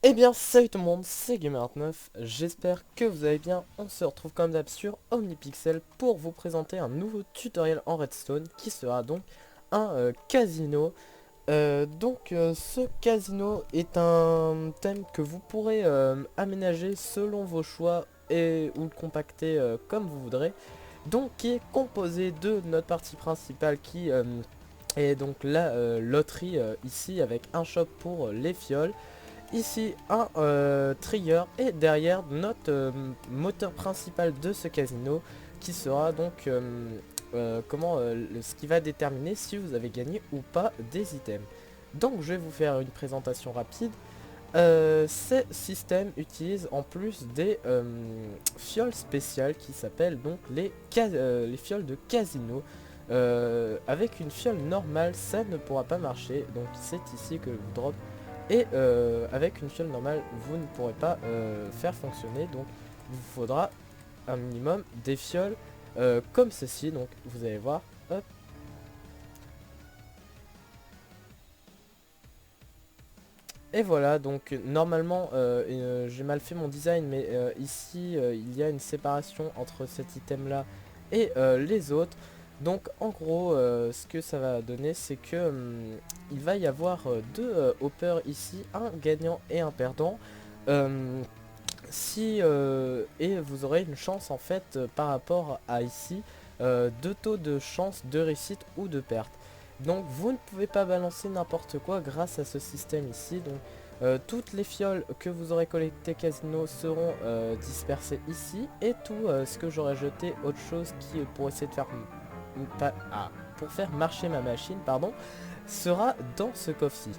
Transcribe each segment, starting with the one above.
Eh bien salut tout le monde, c'est Gamer9, j'espère que vous allez bien. On se retrouve comme d'hab sur OmniPixel pour vous présenter un nouveau tutoriel en Redstone qui sera donc un casino. Ce casino est un thème que vous pourrez aménager selon vos choix et ou le compacter comme vous voudrez. Donc qui est composé de notre partie principale qui est donc la loterie ici avec un shop pour les fioles. Ici un trigger et derrière notre moteur principal de ce casino qui sera donc ce qui va déterminer si vous avez gagné ou pas des items. Donc je vais vous faire une présentation rapide. Ces systèmes utilisent en plus des fioles spéciales qui s'appellent donc les fioles de casino. Avec une fiole normale ça ne pourra pas marcher, donc c'est ici que vous drop. Et avec une fiole normale, vous ne pourrez pas faire fonctionner. Donc, il vous faudra un minimum des fioles comme ceci. Donc, vous allez voir. Hop. Et voilà. Donc, normalement, j'ai mal fait mon design, mais ici, il y a une séparation entre cet item-là et les autres. Donc, en gros, ce que ça va donner, c'est que il va y avoir deux hoppers ici, un gagnant et un perdant. Euh, et vous aurez une chance en fait par rapport à ici, deux taux de chance de réussite ou de perte. Donc vous ne pouvez pas balancer n'importe quoi grâce à ce système ici. Donc toutes les fioles que vous aurez collectées casino seront dispersées ici, et tout ce que j'aurais jeté autre chose qui pour essayer de faire pour faire marcher ma machine, pardon, sera dans ce coffre-ci.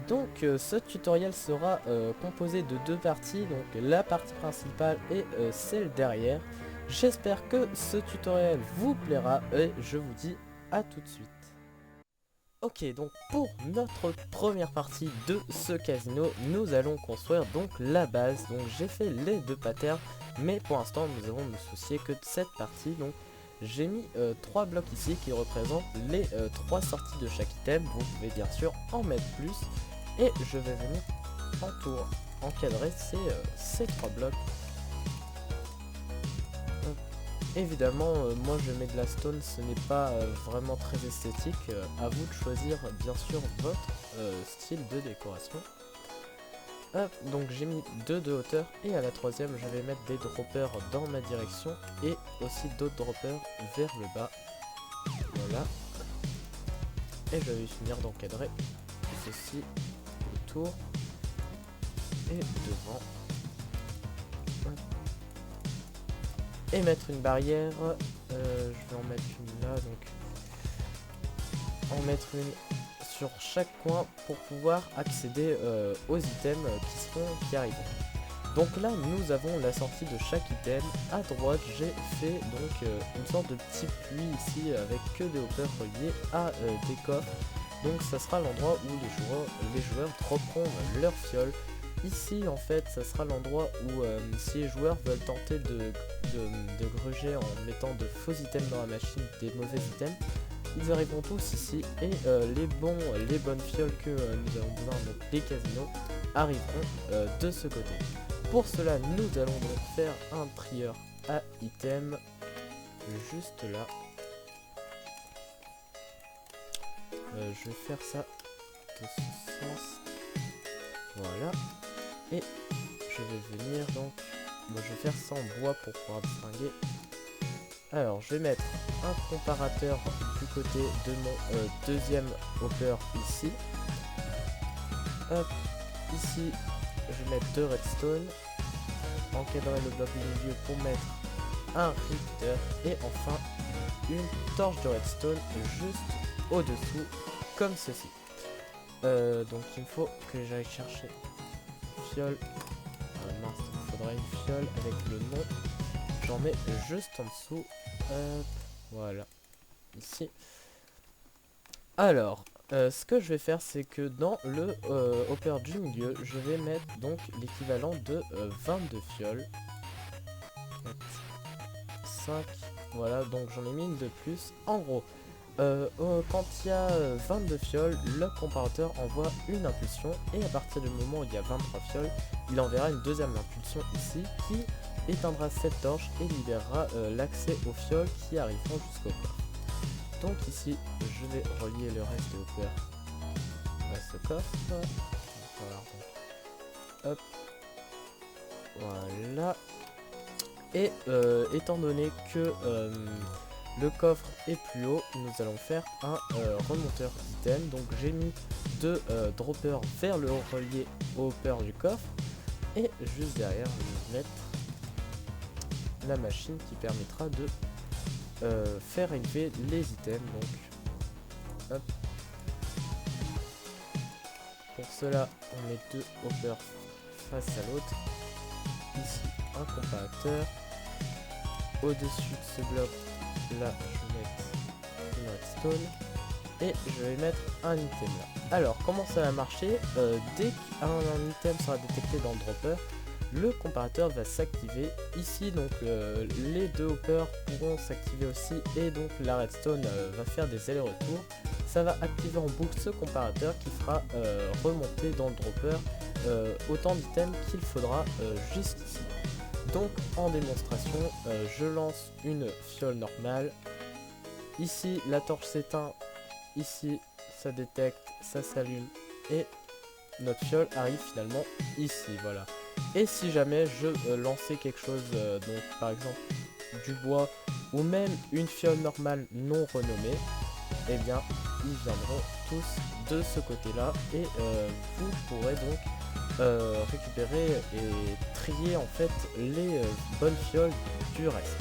Donc ce tutoriel sera composé de deux parties, donc la partie principale et celle derrière. J'espère que ce tutoriel vous plaira et je vous dis à tout de suite. Ok, donc pour notre première partie de ce casino, nous allons construire donc la base. Donc j'ai fait les deux patterns, mais pour l'instant nous allons nous soucier que de cette partie. Donc j'ai mis 3 blocs ici qui représentent les 3 sorties de chaque item. Vous pouvez bien sûr en mettre plus. Et je vais venir encadrer ces 3 blocs. Donc, évidemment, moi je mets de la stone, ce n'est pas vraiment très esthétique. À vous de choisir bien sûr votre style de décoration. Hop, donc j'ai mis 2 de hauteur et à la troisième je vais mettre des droppers dans ma direction et aussi d'autres droppers vers le bas. Voilà. Et je vais finir d'encadrer ceci autour et devant. Et mettre une barrière. Je vais en mettre une là, donc en mettre une sur chaque coin pour pouvoir accéder aux items qui arrivent. Donc là nous avons la sortie de chaque item. À droite j'ai fait donc une sorte de petit puits ici avec que des hoppers reliés à des coffres. Donc ça sera l'endroit où les joueurs dropperont leurs fioles. Ici en fait ça sera l'endroit où si les joueurs veulent tenter de gruger en mettant de faux items dans la machine, des mauvais items, ils arriveront tous ici et les bonnes fioles que nous avons besoin, donc les casinos, arriveront de ce côté. Pour cela nous allons donc faire un trier à item juste là. Je vais faire ça de ce sens. Voilà. Et je vais venir donc, je vais faire ça en bois pour pouvoir distinguer. Alors je vais mettre un comparateur du côté de mon deuxième hopper ici. Hop, ici je vais mettre 2 redstone, encadrer le bloc du milieu pour mettre un repeater et enfin une torche de redstone juste au dessous comme ceci. Donc il me faut que j'aille chercher fiole. Ah mince, il faudrait une fiole avec le nom. J'en mets juste en dessous. Voilà, ici. Alors, ce que je vais faire, c'est que dans le hopper du milieu, je vais mettre donc l'équivalent de 22 fioles. 5, voilà, donc j'en ai mis une de plus. En gros, Quand il y a 22 fioles, le comparateur envoie une impulsion et à partir du moment où il y a 23 fioles, il enverra une deuxième impulsion ici qui éteindra cette torche et libérera l'accès aux fioles qui arriveront jusqu'au coffre. Donc ici, je vais relier le reste des hoppers à ce coffre. Voilà, donc, hop, voilà. Et étant donné que le coffre est plus haut, nous allons faire un remonteur d'items. Donc j'ai mis deux droppers vers le relié au hopper du coffre. Et juste derrière, je vais mettre la machine qui permettra de faire élever les items. Donc, hop. Pour cela, on met deux hoppers face à l'autre. Ici, un comparateur. Au-dessus de ce bloc, là, je vais mettre une redstone. Et je vais mettre un item là. Alors, comment ça va marcher? Dès qu'un item sera détecté dans le dropper, le comparateur va s'activer. Ici, donc, les deux hoppers pourront s'activer aussi. Et donc, la redstone va faire des allers-retours. Ça va activer en boucle ce comparateur qui fera remonter dans le dropper autant d'items qu'il faudra jusqu'ici. Donc, en démonstration, je lance une fiole normale. Ici, la torche s'éteint. Ici, ça détecte, ça s'allume et notre fiole arrive finalement ici, voilà. Et si jamais je lançais quelque chose, donc par exemple du bois ou même une fiole normale non renommée, eh bien ils viendront tous de ce côté-là et vous pourrez donc récupérer et trier en fait les bonnes fioles du reste.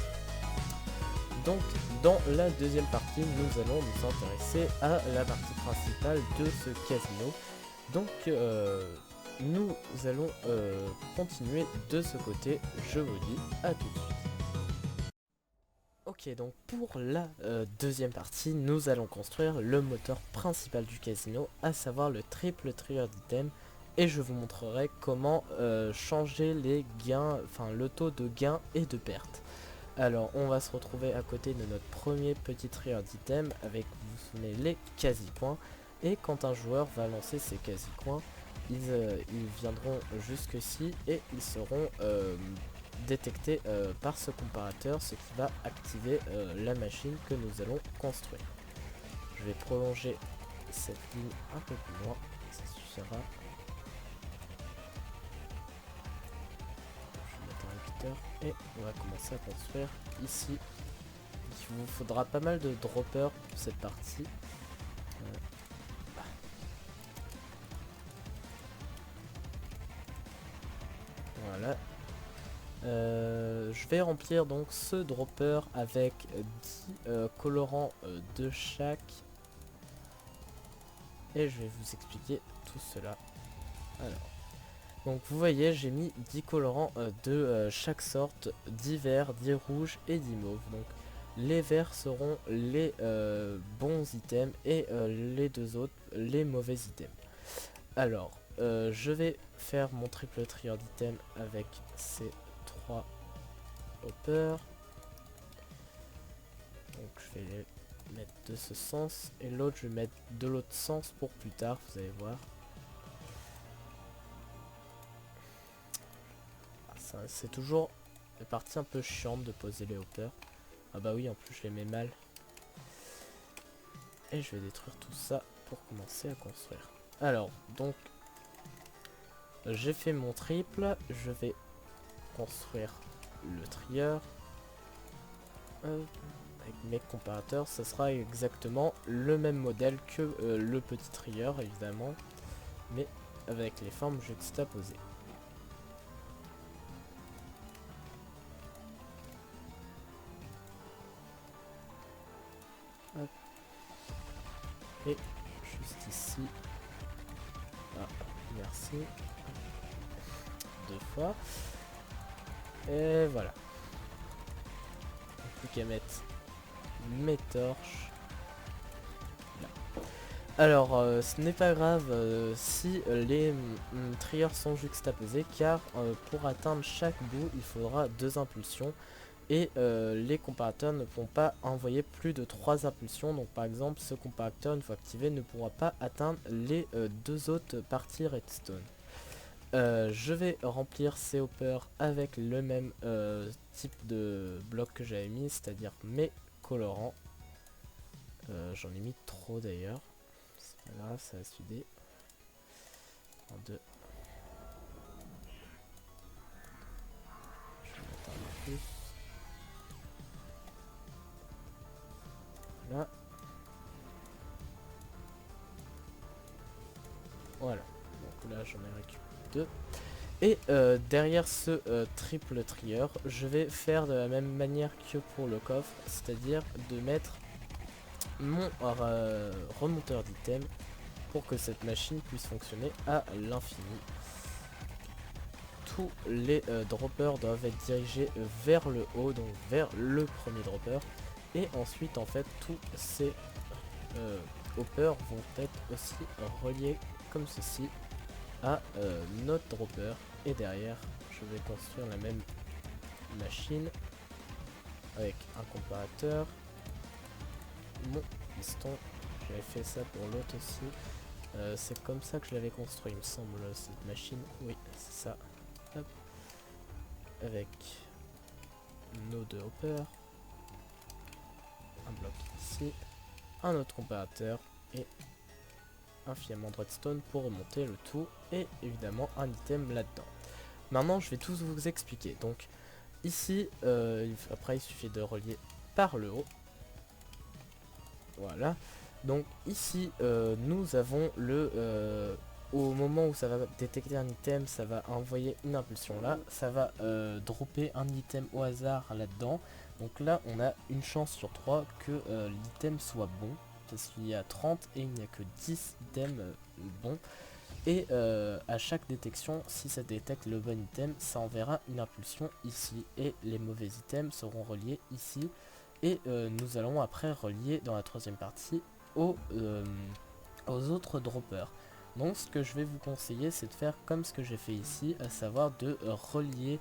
Donc dans la deuxième partie, nous allons nous intéresser à la partie principale de ce casino. Donc nous allons continuer de ce côté, je vous dis à tout de suite. Ok, donc pour la deuxième partie, nous allons construire le moteur principal du casino, à savoir le triple trigger d'item. Et je vous montrerai comment changer les gains, enfin le taux de gain et de perte. Alors on va se retrouver à côté de notre premier petit trigger d'item avec, vous vous souvenez, les quasi-coins. Et quand un joueur va lancer ses quasi-coins, ils viendront jusqu'ici et ils seront détectés par ce comparateur, ce qui va activer la machine que nous allons construire. Je vais prolonger cette ligne un peu plus loin, ça suffira. Et on va commencer à construire ici. Il vous faudra pas mal de droppers pour cette partie. Voilà. Je vais remplir donc ce dropper avec 10 colorants de chaque. Et je vais vous expliquer tout cela. Alors. Donc vous voyez, j'ai mis 10 colorants de chaque sorte, 10 verts, 10 rouges et 10 mauves. Donc les verts seront les bons items et les deux autres les mauvais items. Alors je vais faire mon triple trigger d'item avec ces 3 hoppers. Donc je vais les mettre de ce sens et l'autre je vais mettre de l'autre sens pour plus tard, vous allez voir. C'est toujours la partie un peu chiante de poser les hoppers. Ah bah oui, en plus je les mets mal. Et je vais détruire tout ça pour commencer à construire. Alors, donc, j'ai fait mon triple. Je vais construire le trigger. Avec mes comparateurs, ça sera exactement le même modèle que le petit trigger, évidemment. Mais avec les formes juxtaposées. Hop. Et juste ici. Ah, merci. 2 fois. Et voilà. Plus qu'à mettre mes torches. Là. Alors, ce n'est pas grave si les triggers sont juxtaposés, car pour atteindre chaque bout, il faudra 2 impulsions. et les comparateurs ne pourront pas envoyer plus de 3 impulsions. Donc par exemple, ce comparateur, une fois activé, ne pourra pas atteindre les deux autres parties redstone. Je vais remplir ces hoppers avec le même type de bloc que j'avais mis, c'est-à-dire mes colorants. J'en ai mis trop d'ailleurs, c'est pas grave, ça va suder. 1, 2. Je vais mettre un peu plus. Là. Voilà. Donc là j'en ai récupéré 2. Et derrière ce triple trieur, je vais faire de la même manière que pour le coffre, c'est-à-dire de mettre mon remonteur d'items pour que cette machine puisse fonctionner à l'infini. Tous les droppers doivent être dirigés vers le haut, donc vers le premier dropper. Et ensuite, en fait, tous ces hoppers vont être aussi reliés comme ceci à notre dropper. Et derrière, je vais construire la même machine avec un comparateur, mon piston. J'avais fait ça pour l'autre aussi. C'est comme ça que je l'avais construit, il me semble, cette machine. Oui, c'est ça. Hop. Avec nos deux hoppers, un bloc ici, un autre comparateur et un filament de redstone pour remonter le tout, et évidemment un item là-dedans. Maintenant, je vais tous vous expliquer. Donc, ici, après, il suffit de relier par le haut. Voilà. Donc, ici, nous avons le... au moment où ça va détecter un item, ça va envoyer une impulsion là. Ça va dropper un item au hasard là-dedans. Donc là, on a une chance sur 3 que l'item soit bon. Parce qu'il y a 30 et il n'y a que 10 items bons. Et à chaque détection, si ça détecte le bon item, ça enverra une impulsion ici. Et les mauvais items seront reliés ici. Et nous allons après relier dans la troisième partie aux autres droppers. Donc ce que je vais vous conseiller, c'est de faire comme ce que j'ai fait ici, à savoir de relier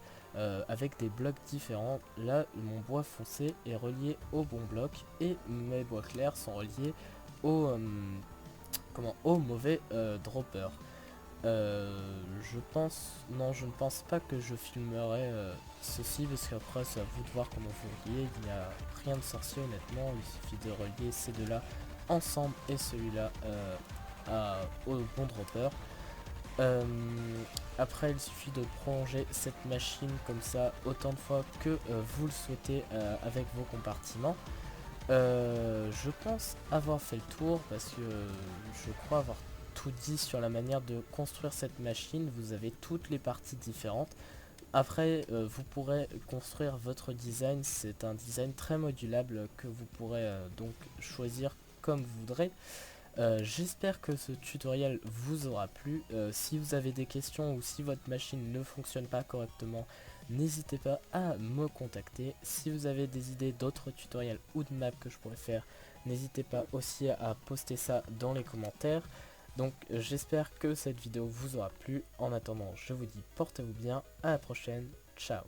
avec des blocs différents. Là, mon bois foncé est relié au bon bloc et mes bois clairs sont reliés au mauvais dropper. Je ne pense pas que je filmerai ceci, parce qu'après c'est à vous de voir comment vous reliez. Il n'y a rien de sorcier honnêtement, il suffit de relier ces deux là ensemble et celui-là au bon dropper. Après il suffit de prolonger cette machine comme ça autant de fois que vous le souhaitez avec vos compartiments. Je pense avoir fait le tour, parce que je crois avoir tout dit sur la manière de construire cette machine. Vous avez toutes les parties différentes. Après, vous pourrez construire votre design. C'est un design très modulable que vous pourrez donc choisir comme vous voudrez. J'espère que ce tutoriel vous aura plu. Si vous avez des questions ou si votre machine ne fonctionne pas correctement, n'hésitez pas à me contacter. Si vous avez des idées d'autres tutoriels ou de maps que je pourrais faire, n'hésitez pas aussi à poster ça dans les commentaires. Donc j'espère que cette vidéo vous aura plu. En attendant, je vous dis portez-vous bien, à la prochaine, ciao.